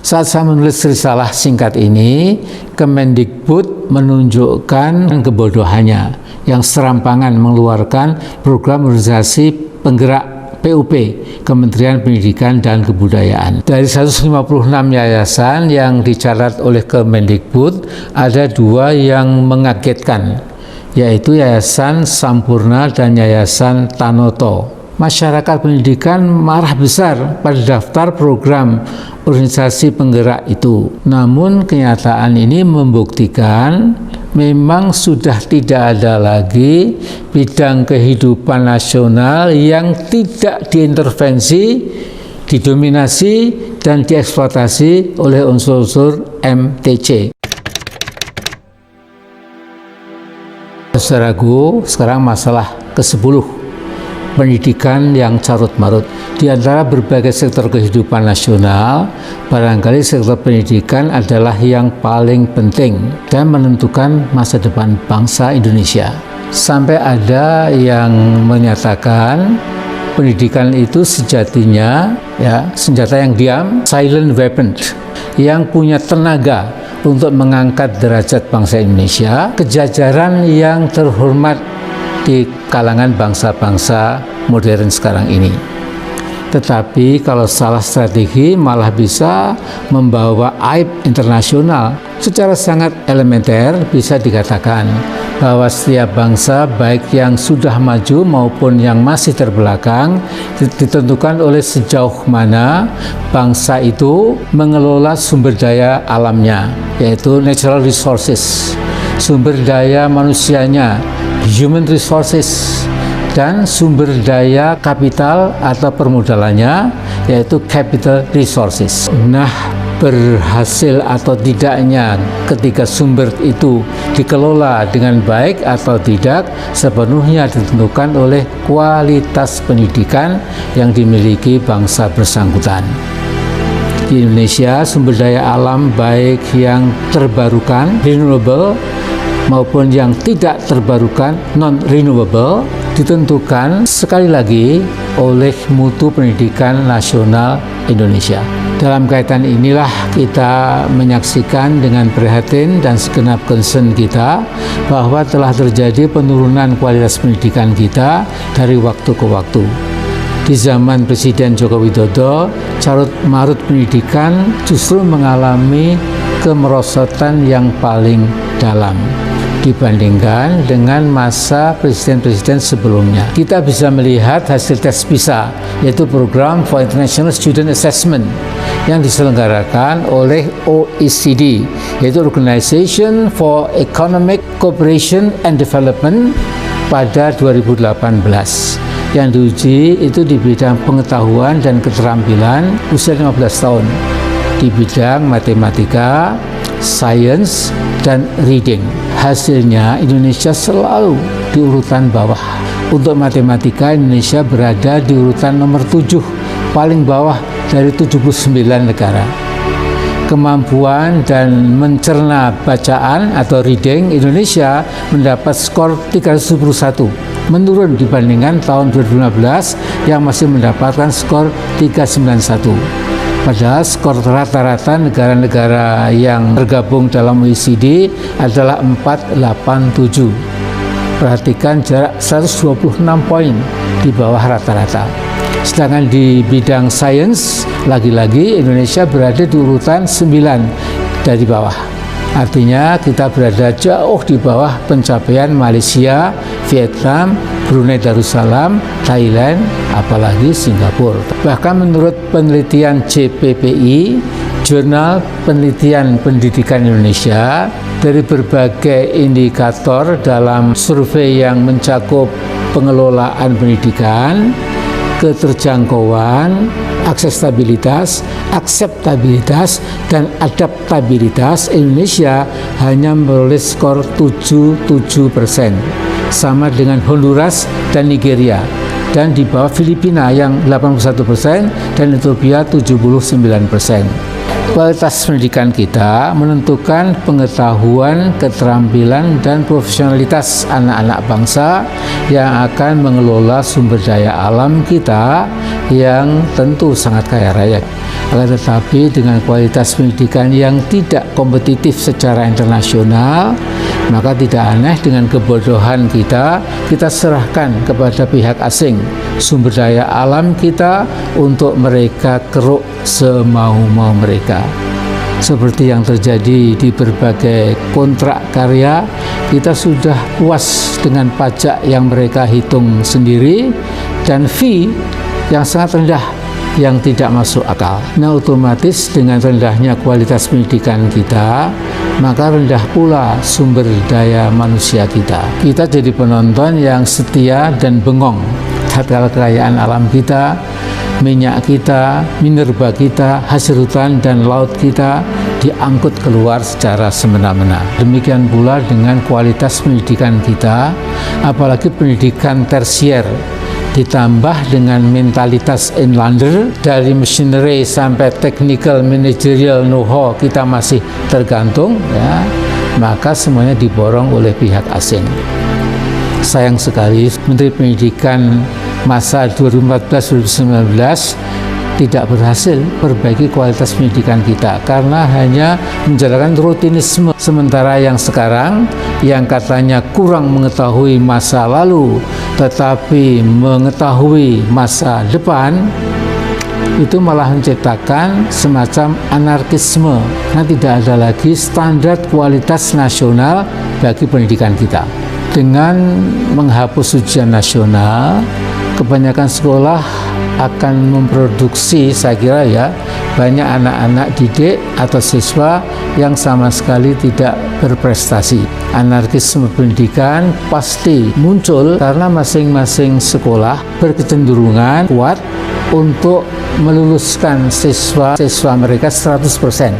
Saat saya menulis risalah singkat ini, Kemendikbud menunjukkan kebodohannya yang serampangan mengeluarkan program organisasi penggerak PUP, Kementerian Pendidikan dan Kebudayaan. Dari 156 yayasan yang dicatat oleh Kemendikbud, ada 2 yang mengagetkan, yaitu Yayasan Sampurna dan Yayasan Tanoto. Masyarakat pendidikan marah besar pada daftar program organisasi penggerak itu. Namun kenyataan ini membuktikan memang sudah tidak ada lagi bidang kehidupan nasional yang tidak diintervensi, didominasi, dan dieksploitasi oleh unsur-unsur MTC. Saudaraku, sekarang masalah ke-10. Pendidikan yang carut-marut. Di antara berbagai sektor kehidupan nasional, barangkali sektor pendidikan adalah yang paling penting dan menentukan masa depan bangsa Indonesia. Sampai ada yang menyatakan pendidikan itu sejatinya senjata yang diam, silent weapon, yang punya tenaga untuk mengangkat derajat bangsa Indonesia ke jajaran yang terhormat di kalangan bangsa-bangsa modern sekarang ini. Tetapi kalau salah strategi malah bisa membawa aib internasional. Secara sangat elementer bisa dikatakan bahwa setiap bangsa, baik yang sudah maju maupun yang masih terbelakang, ditentukan oleh sejauh mana bangsa itu mengelola sumber daya alamnya, yaitu natural resources, sumber daya manusianya, human resources, dan sumber daya kapital atau permodalannya, yaitu capital resources. Nah, berhasil atau tidaknya ketika sumber itu dikelola dengan baik atau tidak sepenuhnya ditentukan oleh kualitas pendidikan yang dimiliki bangsa bersangkutan. Di Indonesia, sumber daya alam baik yang terbarukan, renewable, maupun yang tidak terbarukan, non-renewable, ditentukan sekali lagi oleh mutu pendidikan nasional Indonesia. Dalam kaitan inilah kita menyaksikan dengan prihatin dan segenap concern kita bahwa telah terjadi penurunan kualitas pendidikan kita dari waktu ke waktu. Di zaman Presiden Joko Widodo, carut-marut pendidikan justru mengalami kemerosotan yang paling dalam dibandingkan dengan masa presiden-presiden sebelumnya. Kita bisa melihat hasil tes PISA, yaitu Program for International Student Assessment, yang diselenggarakan oleh OECD, yaitu Organization for Economic Cooperation and Development, pada 2018. Yang diuji itu di bidang pengetahuan dan keterampilan usia 15 tahun, di bidang matematika, science, dan reading. Hasilnya Indonesia selalu di urutan bawah. Untuk matematika, Indonesia berada di urutan nomor 7, paling bawah dari 79 negara. Kemampuan dan mencerna bacaan atau reading, Indonesia mendapat skor 371, menurun dibandingkan tahun 2015 yang masih mendapatkan skor 391. Padahal skor rata-rata negara-negara yang tergabung dalam OECD adalah 487. Perhatikan jarak 126 poin di bawah rata-rata. Sedangkan di bidang sains, lagi-lagi Indonesia berada di urutan 9 dari bawah. Artinya kita berada jauh di bawah pencapaian Malaysia, Vietnam, Brunei Darussalam, Thailand, apalagi Singapura. Bahkan menurut penelitian JPPI, Jurnal Penelitian Pendidikan Indonesia, dari berbagai indikator dalam survei yang mencakup pengelolaan pendidikan, keterjangkauan, aksesibilitas, akseptabilitas, dan adaptabilitas, Indonesia hanya memperoleh skor 77%, sama dengan Honduras dan Nigeria, dan di bawah Filipina yang 81% dan Ethiopia 79%. Kualitas pendidikan kita menentukan pengetahuan, keterampilan, dan profesionalitas anak-anak bangsa yang akan mengelola sumber daya alam kita yang tentu sangat kaya raya. Akan tetapi dengan kualitas pendidikan yang tidak kompetitif secara internasional, maka tidak aneh dengan kebodohan kita serahkan kepada pihak asing sumber daya alam kita untuk mereka keruk semau-mau mereka. Seperti yang terjadi di berbagai kontrak karya, kita sudah puas dengan pajak yang mereka hitung sendiri dan fee yang sangat rendah yang tidak masuk akal. Nah, otomatis dengan rendahnya kualitas pendidikan kita, maka rendah pula sumber daya manusia kita. Kita jadi penonton yang setia dan bengong tatkala kekayaan alam kita, minyak kita, minerba kita, hasil hutan dan laut kita diangkut keluar secara semena-mena. Demikian pula dengan kualitas pendidikan kita, apalagi pendidikan tersier, ditambah dengan mentalitas inlander, dari machinery sampai technical managerial know-how kita masih tergantung, ya, maka semuanya diborong oleh pihak asing. Sayang sekali Menteri Pendidikan masa 2014-2019 tidak berhasil perbaiki kualitas pendidikan kita karena hanya menjalankan rutinisme. Sementara yang sekarang yang katanya kurang mengetahui masa lalu tetapi mengetahui masa depan, itu malah menciptakan semacam anarkisme. Nah, tidak ada lagi standar kualitas nasional bagi pendidikan kita. Dengan menghapus ujian nasional, kebanyakan sekolah akan memproduksi, saya kira ya, banyak anak-anak didik atau siswa yang sama sekali tidak berprestasi. Anarkisme pendidikan pasti muncul karena masing-masing sekolah berkecenderungan kuat untuk meluluskan siswa mereka 100%.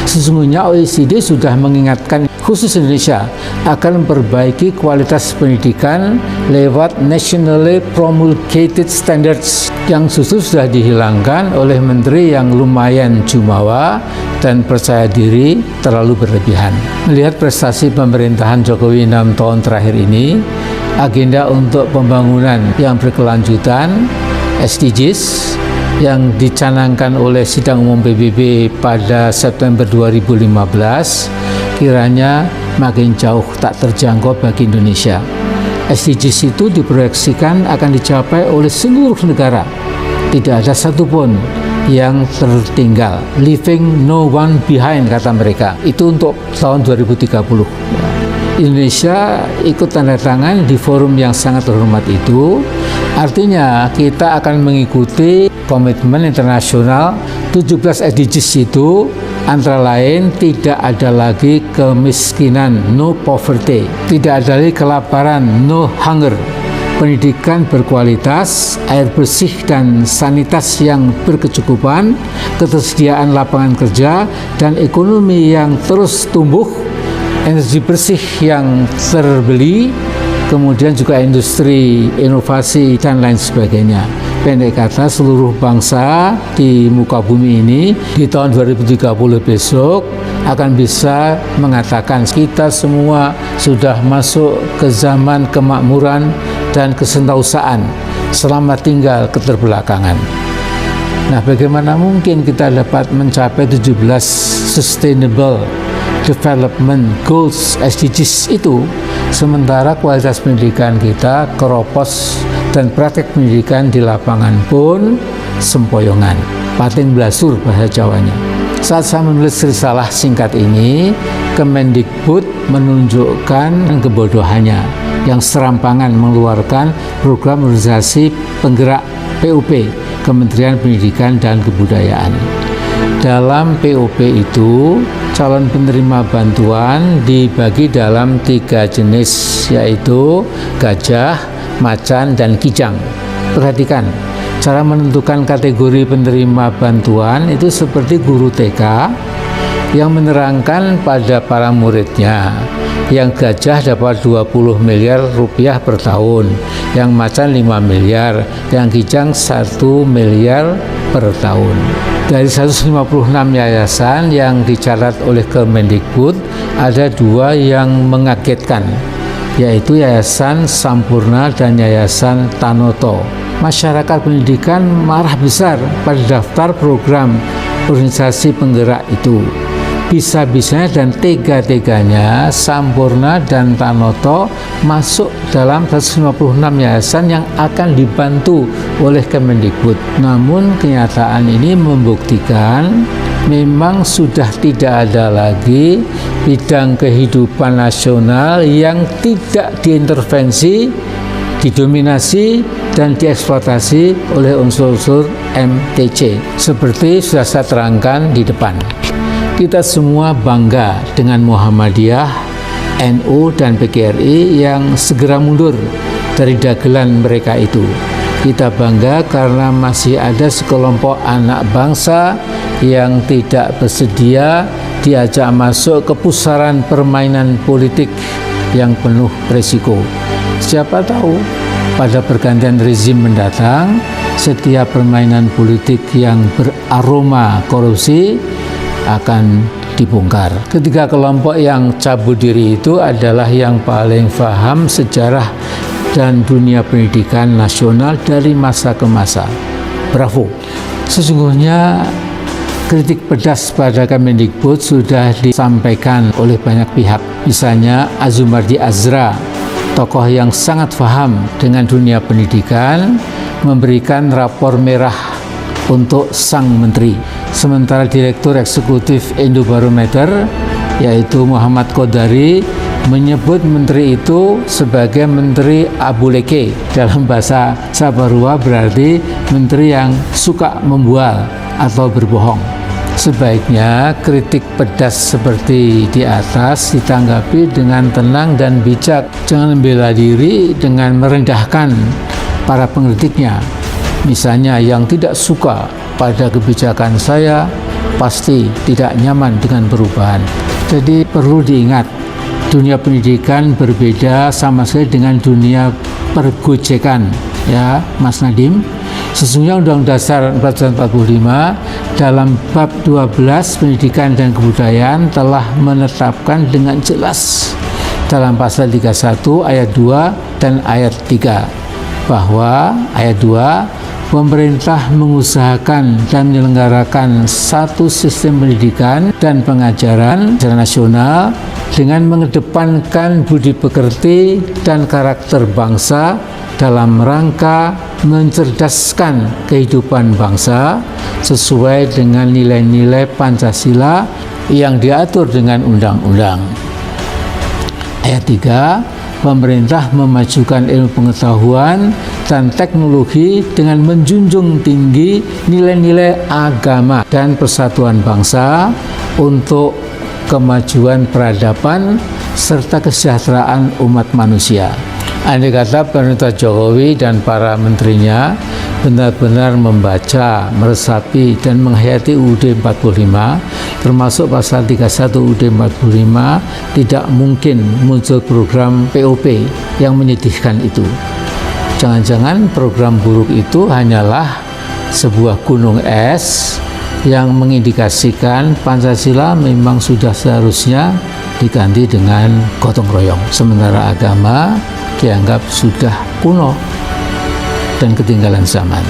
Sesungguhnya OECD sudah mengingatkan khusus Indonesia akan memperbaiki kualitas pendidikan lewat nationally promulgated standards yang justru sudah dihilangkan oleh menteri yang lumayan jumawa dan percaya diri terlalu berlebihan. Melihat prestasi pemerintahan Jokowi 6 tahun terakhir ini, agenda untuk pembangunan yang berkelanjutan SDGs yang dicanangkan oleh Sidang Umum PBB pada September 2015 kiranya makin jauh tak terjangkau bagi Indonesia. SDGs itu diproyeksikan akan dicapai oleh seluruh negara. Tidak ada satupun yang tertinggal. Leaving no one behind, kata mereka. Itu untuk tahun 2030. Indonesia ikut tanda tangan di forum yang sangat terhormat itu. Artinya kita akan mengikuti komitmen internasional 17 SDGs itu, antara lain tidak ada lagi kemiskinan, no poverty, tidak ada lagi kelaparan, no hunger, pendidikan berkualitas, air bersih dan sanitas yang berkecukupan, ketersediaan lapangan kerja dan ekonomi yang terus tumbuh, energi bersih yang terbeli, kemudian juga industri, inovasi, dan lain sebagainya. Pendek kata, seluruh bangsa di muka bumi ini di tahun 2030 besok akan bisa mengatakan kita semua sudah masuk ke zaman kemakmuran dan kesentausaan, selamat tinggal keterbelakangan. Nah, bagaimana mungkin kita dapat mencapai 17 Sustainable Development Goals SDGs itu, sementara kualitas pendidikan kita keropos dan praktek pendidikan di lapangan pun sempoyongan, pating blasur bahasa Jawanya. Saat saya menulis risalah singkat ini, Kemendikbud menunjukkan kebodohannya yang serampangan mengeluarkan program organisasi penggerak PUP, Kementerian Pendidikan dan Kebudayaan. Dalam PUP itu, calon penerima bantuan dibagi dalam 3 jenis, yaitu gajah, macan, dan kijang. Perhatikan, cara menentukan kategori penerima bantuan itu seperti guru TK yang menerangkan pada para muridnya. Yang gajah dapat 20 miliar rupiah per tahun, yang macan 5 miliar, yang kijang 1 miliar per tahun. Dari 156 yayasan yang dicatat oleh Kemendikbud, ada 2 yang mengagetkan, yaitu Yayasan Sampurna dan Yayasan Tanoto. Masyarakat pendidikan marah besar pada daftar program organisasi penggerak itu. Bisa-bisanya dan tega-teganya Sampurna dan Tanoto masuk dalam 156 yayasan yang akan dibantu oleh Kemendikbud. Namun kenyataan ini membuktikan memang sudah tidak ada lagi bidang kehidupan nasional yang tidak diintervensi, didominasi, dan dieksploitasi oleh unsur-unsur MTC. Seperti sudah saya terangkan di depan. Kita semua bangga dengan Muhammadiyah, NU, dan PGRI yang segera mundur dari dagelan mereka itu. Kita bangga karena masih ada sekelompok anak bangsa yang tidak bersedia diajak masuk ke pusaran permainan politik yang penuh risiko. Siapa tahu pada pergantian rezim mendatang, setiap permainan politik yang beraroma korupsi akan dibongkar. Ketiga kelompok yang cabut diri itu adalah yang paling paham sejarah dan dunia pendidikan nasional dari masa ke masa. Bravo. Sesungguhnya kritik pedas pada Kemendikbud sudah disampaikan oleh banyak pihak. Misalnya Azumardi Azra, tokoh yang sangat paham dengan dunia pendidikan, memberikan rapor merah untuk sang menteri. Sementara Direktur Eksekutif Indobarometer, yaitu Muhammad Qodari, menyebut menteri itu sebagai menteri abuleke. Dalam bahasa Sabarua berarti menteri yang suka membual atau berbohong. Sebaiknya kritik pedas seperti di atas ditanggapi dengan tenang dan bijak. Jangan membela diri dengan merendahkan para pengkritiknya. Misalnya yang tidak suka pada kebijakan saya pasti tidak nyaman dengan perubahan. Jadi perlu diingat, dunia pendidikan berbeda sama sekali dengan dunia pergojekan, ya Mas Nadiem. Sesungguhnya Undang-Undang Dasar 1945 dalam bab 12 pendidikan dan kebudayaan telah menetapkan dengan jelas dalam pasal 31 ayat 2 dan ayat 3 bahwa ayat 2, pemerintah mengusahakan dan menyelenggarakan satu sistem pendidikan dan pengajaran secara nasional dengan mengedepankan budi pekerti dan karakter bangsa dalam rangka mencerdaskan kehidupan bangsa sesuai dengan nilai-nilai Pancasila yang diatur dengan undang-undang. Ayat 3, pemerintah memajukan ilmu pengetahuan dan teknologi dengan menjunjung tinggi nilai-nilai agama dan persatuan bangsa untuk kemajuan peradaban serta kesejahteraan umat manusia. Andai kata pemerintah Jokowi dan para menterinya benar-benar membaca, meresapi, dan menghayati UUD 45, termasuk pasal 31 UUD 45, tidak mungkin muncul program POP yang menyedihkan itu. Jangan-jangan program buruk itu hanyalah sebuah gunung es yang mengindikasikan Pancasila memang sudah seharusnya diganti dengan gotong royong, sementara agama dianggap sudah kuno dan ketinggalan zaman.